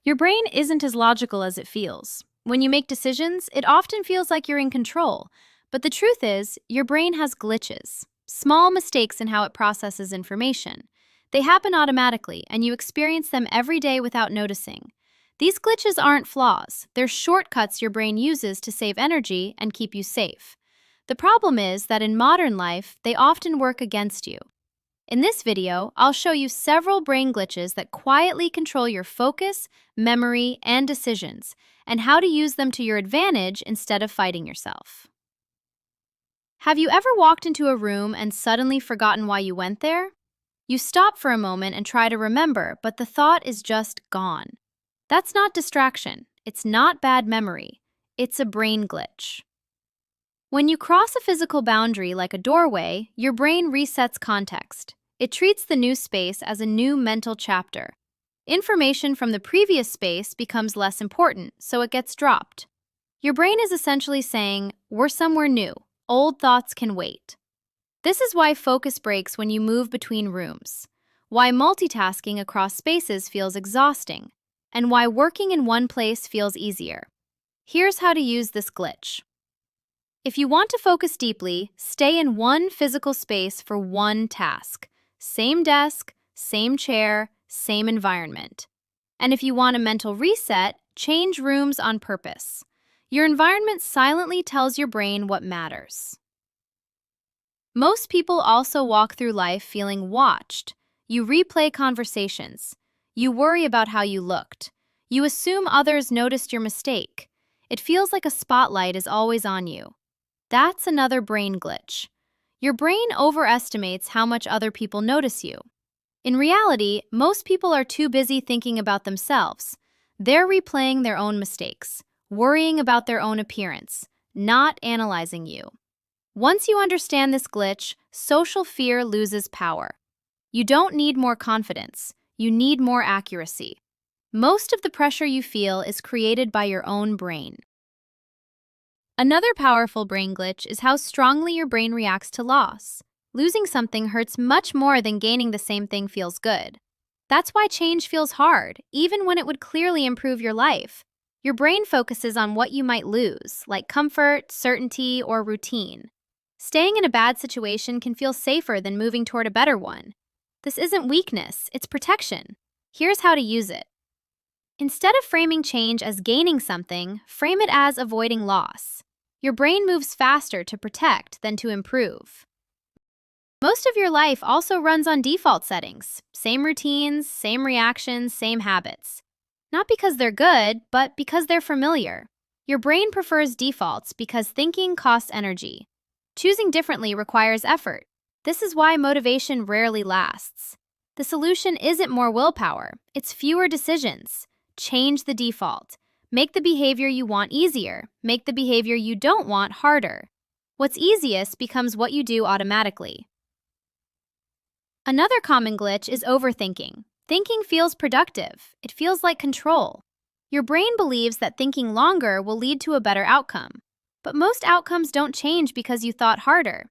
Your brain isn't as logical as it feels. When you make decisions, it often feels like you're in control. But the truth is, your brain has glitches, small mistakes in how it processes information. They happen automatically, and you experience them every day without noticing. These glitches aren't flaws, they're shortcuts your brain uses to save energy and keep you safe. The problem is that in modern life, they often work against you. In this video, I'll show you several brain glitches that quietly control your focus, memory, and decisions, and how to use them to your advantage instead of fighting yourself. Have you ever walked into a room and suddenly forgotten why you went there? You stop for a moment and try to remember, but the thought is just gone. That's not distraction. It's not bad memory. It's a brain glitch. When you cross a physical boundary like a doorway, your brain resets context. It treats the new space as a new mental chapter. Information from the previous space becomes less important, so it gets dropped. Your brain is essentially saying, "We're somewhere new. Old thoughts can wait." This is why focus breaks when you move between rooms, why multitasking across spaces feels exhausting, and why working in one place feels easier. Here's how to use this glitch. If you want to focus deeply, stay in one physical space for one task. Same desk, same chair, same environment. And if you want a mental reset, change rooms on purpose. Your environment silently tells your brain what matters. Most people also walk through life feeling watched. You replay conversations. You worry about how you looked. You assume others noticed your mistake. It feels like a spotlight is always on you. That's another brain glitch. Your brain overestimates how much other people notice you. In reality, most people are too busy thinking about themselves. They're replaying their own mistakes, worrying about their own appearance, not analyzing you. Once you understand this glitch, social fear loses power. You don't need more confidence, you need more accuracy. Most of the pressure you feel is created by your own brain. Another powerful brain glitch is how strongly your brain reacts to loss. Losing something hurts much more than gaining the same thing feels good. That's why change feels hard, even when it would clearly improve your life. Your brain focuses on what you might lose, like comfort, certainty, or routine. Staying in a bad situation can feel safer than moving toward a better one. This isn't weakness, it's protection. Here's how to use it. Instead of framing change as gaining something, frame it as avoiding loss. Your brain moves faster to protect than to improve. Most of your life also runs on default settings. Same routines, same reactions, same habits. Not because they're good, but because they're familiar. Your brain prefers defaults because thinking costs energy. Choosing differently requires effort. This is why motivation rarely lasts. The solution isn't more willpower, it's fewer decisions. Change the default. Make the behavior you want easier. Make the behavior you don't want harder. What's easiest becomes what you do automatically. Another common glitch is overthinking. Thinking feels productive. It feels like control. Your brain believes that thinking longer will lead to a better outcome. But most outcomes don't change because you thought harder.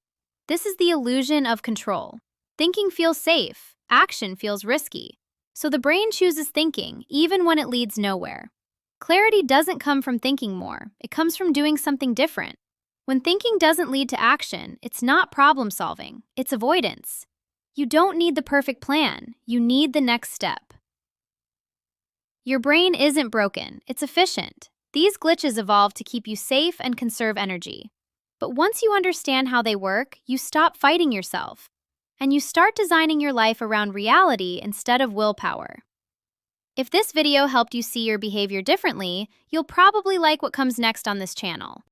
This is the illusion of control. Thinking feels safe. Action feels risky. So the brain chooses thinking, even when it leads nowhere. Clarity doesn't come from thinking more. It comes from doing something different. When thinking doesn't lead to action, it's not problem solving, it's avoidance. You don't need the perfect plan, you need the next step. Your brain isn't broken, it's efficient. These glitches evolved to keep you safe and conserve energy. But once you understand how they work, you stop fighting yourself. And you start designing your life around reality instead of willpower. If this video helped you see your behavior differently, you'll probably like what comes next on this channel.